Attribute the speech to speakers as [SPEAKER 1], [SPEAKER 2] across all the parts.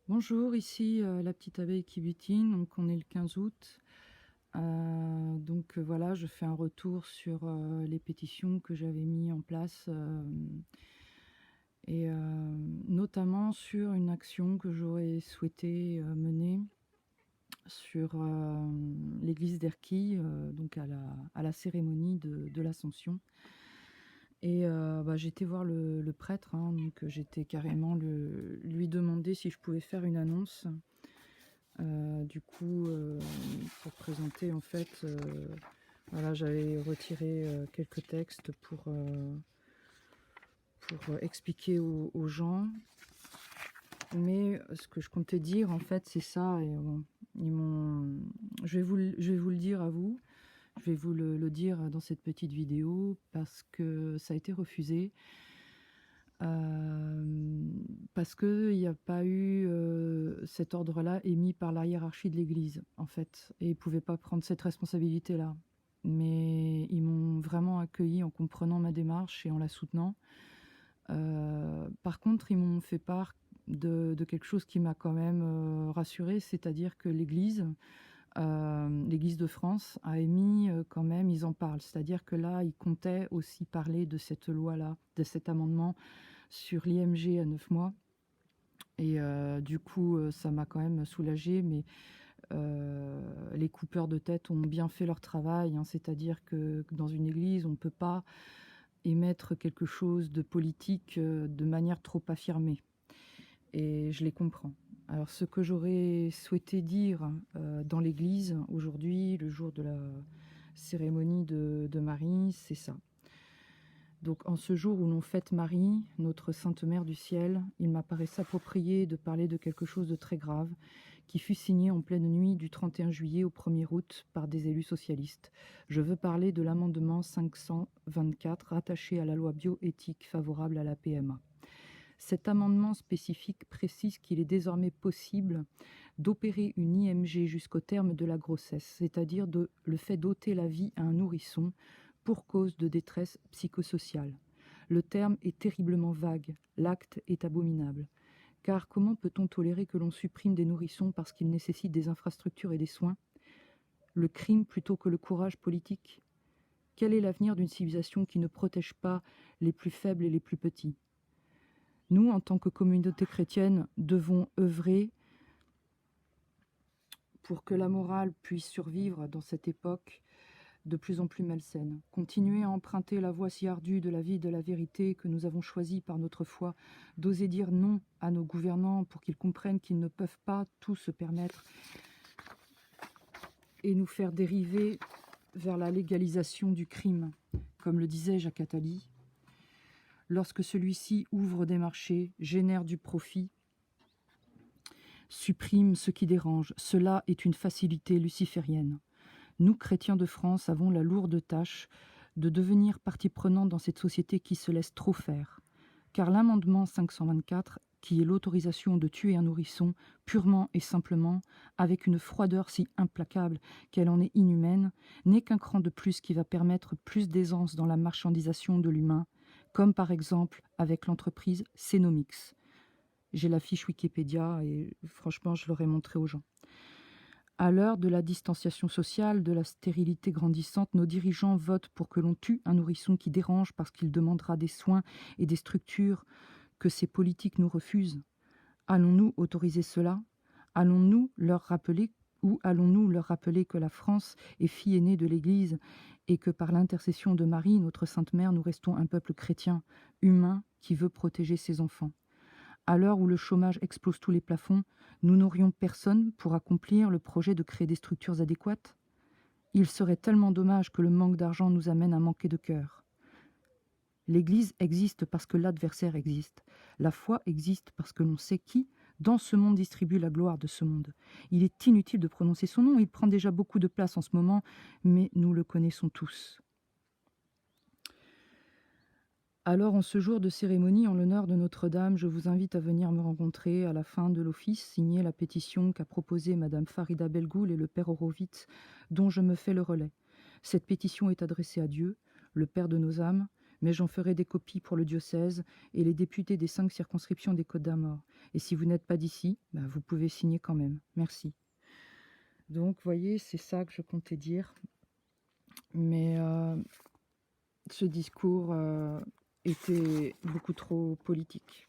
[SPEAKER 1] Bonjour, ici la petite abeille qui butine, donc on est le 15 août. Voilà, je fais un retour sur les pétitions que j'avais mis en place et notamment sur une action que j'aurais souhaité mener sur l'église d'Erquy, donc à la cérémonie de l'Ascension. Et j'étais voir le prêtre, hein, donc j'étais carrément lui demander si je pouvais faire une annonce. Pour présenter, en fait, voilà, j'avais retiré quelques textes pour expliquer aux gens. Mais ce que je comptais dire, en fait, c'est ça. Et je vais vous le dire à vous. Je vais vous le dire dans cette petite vidéo parce que ça a été refusé. Parce qu'il n'y a pas eu cet ordre-là émis par la hiérarchie de l'Église, en fait. Et ils ne pouvaient pas prendre cette responsabilité-là. Mais ils m'ont vraiment accueilli en comprenant ma démarche et en la soutenant. Par contre, ils m'ont fait part de quelque chose qui m'a quand même rassurée, c'est-à-dire que l'Église de France a émis quand même, ils en parlent. C'est-à-dire que là, ils comptaient aussi parler de cette loi-là, de cet amendement sur l'IMG à 9 mois. Et ça m'a quand même soulagée, mais les coupeurs de tête ont bien fait leur travail, hein, c'est-à-dire que dans une église, on ne peut pas émettre quelque chose de politique de manière trop affirmée. Et je les comprends. Alors ce que j'aurais souhaité dire dans l'église aujourd'hui, le jour de la cérémonie de Marie, c'est ça. Donc en ce jour où l'on fête Marie, notre Sainte Mère du Ciel, il m'apparaît approprié de parler de quelque chose de très grave qui fut signé en pleine nuit du 31 juillet au 1er août par des élus socialistes. Je veux parler de l'amendement 524 rattaché à la loi bioéthique favorable à la PMA. Cet amendement spécifique précise qu'il est désormais possible d'opérer une IMG jusqu'au terme de la grossesse, c'est-à-dire le fait d'ôter la vie à un nourrisson pour cause de détresse psychosociale. Le terme est terriblement vague, l'acte est abominable. Car comment peut-on tolérer que l'on supprime des nourrissons parce qu'ils nécessitent des infrastructures et des soins? Le crime plutôt que le courage politique? Quel est l'avenir d'une civilisation qui ne protège pas les plus faibles et les plus petits? Nous, en tant que communauté chrétienne, devons œuvrer pour que la morale puisse survivre dans cette époque de plus en plus malsaine. Continuer à emprunter la voie si ardue de la vie et de la vérité que nous avons choisie par notre foi, d'oser dire non à nos gouvernants pour qu'ils comprennent qu'ils ne peuvent pas tout se permettre et nous faire dériver vers la légalisation du crime, comme le disait Jacques Attali. Lorsque celui-ci ouvre des marchés, génère du profit, supprime ce qui dérange, cela est une facilité luciférienne. Nous, chrétiens de France, avons la lourde tâche de devenir partie prenante dans cette société qui se laisse trop faire. Car l'amendement 524, qui est l'autorisation de tuer un nourrisson purement et simplement, avec une froideur si implacable qu'elle en est inhumaine, n'est qu'un cran de plus qui va permettre plus d'aisance dans la marchandisation de l'humain, comme par exemple avec l'entreprise Cenomix. J'ai la fiche Wikipédia et franchement, je l'aurais montré aux gens. À l'heure de la distanciation sociale, de la stérilité grandissante, nos dirigeants votent pour que l'on tue un nourrisson qui dérange parce qu'il demandera des soins et des structures que ces politiques nous refusent. Allons-nous autoriser cela? Allons-nous leur rappeler que la France est fille aînée de l'Église et que par l'intercession de Marie, notre Sainte Mère, nous restons un peuple chrétien, humain, qui veut protéger ses enfants? À l'heure où le chômage explose tous les plafonds, nous n'aurions personne pour accomplir le projet de créer des structures adéquates? Il serait tellement dommage que le manque d'argent nous amène à manquer de cœur. L'Église existe parce que l'adversaire existe. La foi existe parce que l'on sait qui, dans ce monde, distribue la gloire de ce monde. Il est inutile de prononcer son nom, il prend déjà beaucoup de place en ce moment, mais nous le connaissons tous. Alors, en ce jour de cérémonie en l'honneur de Notre-Dame, je vous invite à venir me rencontrer à la fin de l'office, signer la pétition qu'a proposée Madame Farida Belgoul et le Père Horowitz, dont je me fais le relais. Cette pétition est adressée à Dieu, le Père de nos âmes, mais j'en ferai des copies pour le diocèse et les députés des 5 circonscriptions des Côtes-d'Armor. Et si vous n'êtes pas d'ici, vous pouvez signer quand même. Merci. Donc, vous voyez, c'est ça que je comptais dire. Mais ce discours était beaucoup trop politique.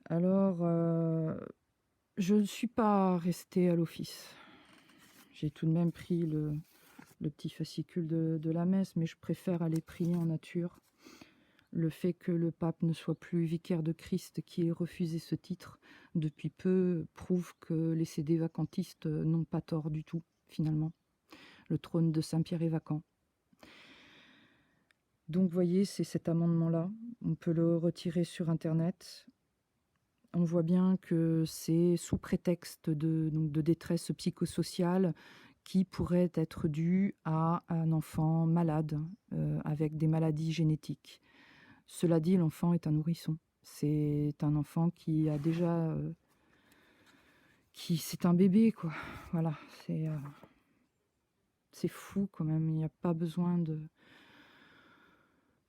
[SPEAKER 1] Alors, je ne suis pas restée à l'office. J'ai tout de même pris le petit fascicule de la messe, mais je préfère aller prier en nature. Le fait que le pape ne soit plus vicaire de Christ, qui ait refusé ce titre depuis peu, prouve que les CD vacantistes n'ont pas tort du tout, finalement. Le trône de Saint-Pierre est vacant. Donc, vous voyez, c'est cet amendement-là. On peut le retirer sur Internet. On voit bien que c'est sous prétexte de détresse psychosociale qui pourrait être due à un enfant malade, avec des maladies génétiques. Cela dit, l'enfant est un nourrisson. C'est un enfant qui a déjà... c'est un bébé, quoi. Voilà, c'est fou quand même. Il n'y a pas besoin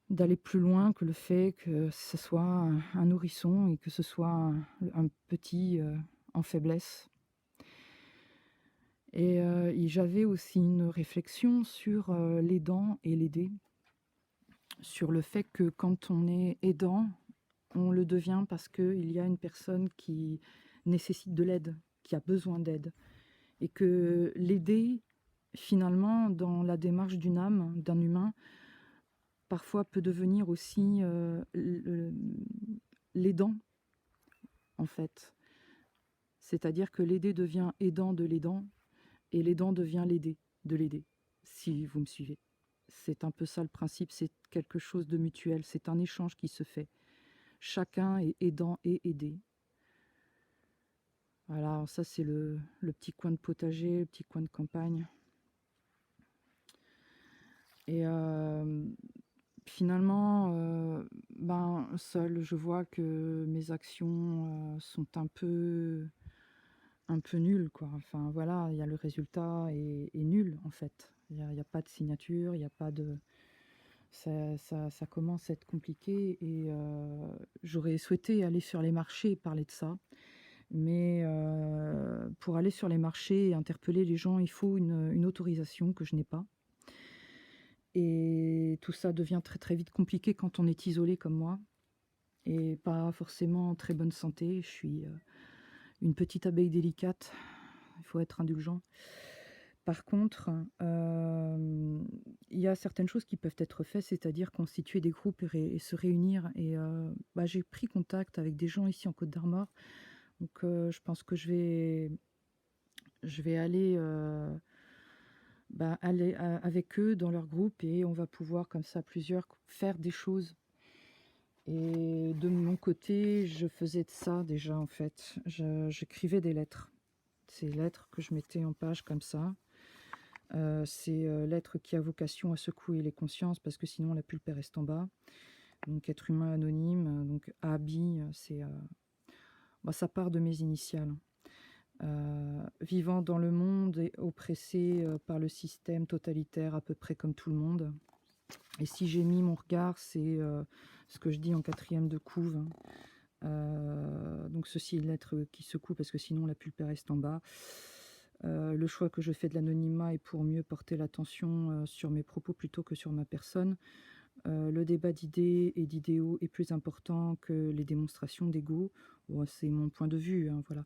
[SPEAKER 1] d'aller plus loin que le fait que ce soit un nourrisson et que ce soit un petit en faiblesse. Et j'avais aussi une réflexion sur l'aidant et l'aider, sur le fait que quand on est aidant, on le devient parce qu'il y a une personne qui nécessite de l'aide, qui a besoin d'aide. Et que l'aider, finalement, dans la démarche d'une âme, d'un humain, parfois peut devenir aussi l'aidant, en fait. C'est-à-dire que l'aider devient aidant de l'aidant, et l'aidant devient l'aider de l'aider, si vous me suivez. C'est un peu ça le principe, c'est quelque chose de mutuel, c'est un échange qui se fait. Chacun est aidant et aidé. Voilà, ça c'est le petit coin de potager, le petit coin de campagne. Et finalement, seule, je vois que mes actions sont un peu nulles, quoi. Enfin voilà, il y a le résultat est nul en fait. Il y a pas de signature, il n'y a pas de... Ça commence à être compliqué et j'aurais souhaité aller sur les marchés et parler de ça. Mais pour aller sur les marchés et interpeller les gens, il faut une autorisation que je n'ai pas. Et tout ça devient très très vite compliqué quand on est isolé comme moi et pas forcément en très bonne santé. Je suis une petite abeille délicate, il faut être indulgent. Par contre, il y a certaines choses qui peuvent être faites, c'est-à-dire constituer des groupes et se réunir. Et j'ai pris contact avec des gens ici en Côtes-d'Armor. Donc je pense que je vais aller, aller avec eux dans leur groupe et on va pouvoir comme ça plusieurs faire des choses. Et de mon côté, je faisais de ça déjà en fait. J'écrivais des lettres. Ces lettres que je mettais en page comme ça. C'est l'être qui a vocation à secouer les consciences parce que sinon la pulpe reste en bas. Donc être humain anonyme, donc ABI, ça part de mes initiales. Vivant dans le monde et oppressé par le système totalitaire à peu près comme tout le monde. Et si j'ai mis mon regard, c'est ce que je dis en 4e de couve. Donc ceci est l'être qui secoue parce que sinon la pulpe reste en bas. Le choix que je fais de l'anonymat est pour mieux porter l'attention sur mes propos plutôt que sur ma personne. Le débat d'idées et d'idéaux est plus important que les démonstrations d'ego. Bon, c'est mon point de vue, hein, voilà.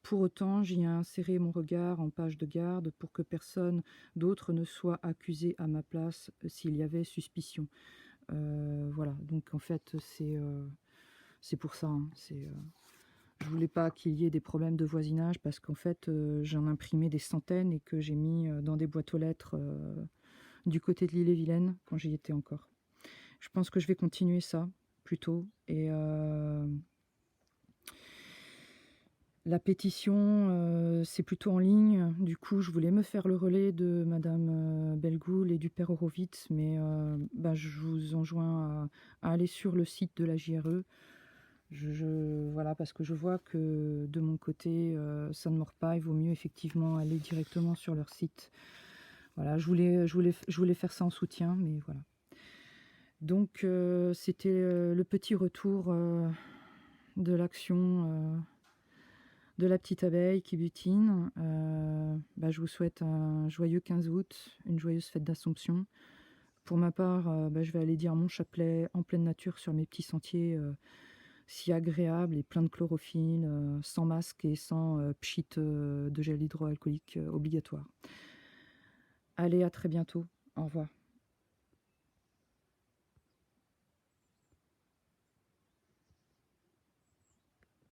[SPEAKER 1] Pour autant, j'y ai inséré mon regard en page de garde pour que personne d'autre ne soit accusé à ma place s'il y avait suspicion. Voilà, donc en fait, c'est pour ça. Hein, je voulais pas qu'il y ait des problèmes de voisinage parce qu'en fait, j'en imprimais des centaines et que j'ai mis dans des boîtes aux lettres du côté de l'Ille-et-Vilaine quand j'y étais encore. Je pense que je vais continuer ça plutôt. Et la pétition, c'est plutôt en ligne. Du coup, je voulais me faire le relais de Madame Belgoul et du Père Horowitz, mais je vous enjoins à aller sur le site de la JRE. Voilà, parce que je vois que de mon côté, ça ne mord pas. Il vaut mieux effectivement aller directement sur leur site. Voilà, je voulais faire ça en soutien, mais voilà. Donc c'était le petit retour de l'action de la petite abeille qui butine. Je vous souhaite un joyeux 15 août, une joyeuse fête d'Assomption. Pour ma part, je vais aller dire mon chapelet en pleine nature sur mes petits sentiers si agréables et plein de chlorophylle, sans masque et sans pchit de gel hydroalcoolique obligatoire. Allez, à très bientôt. Au revoir.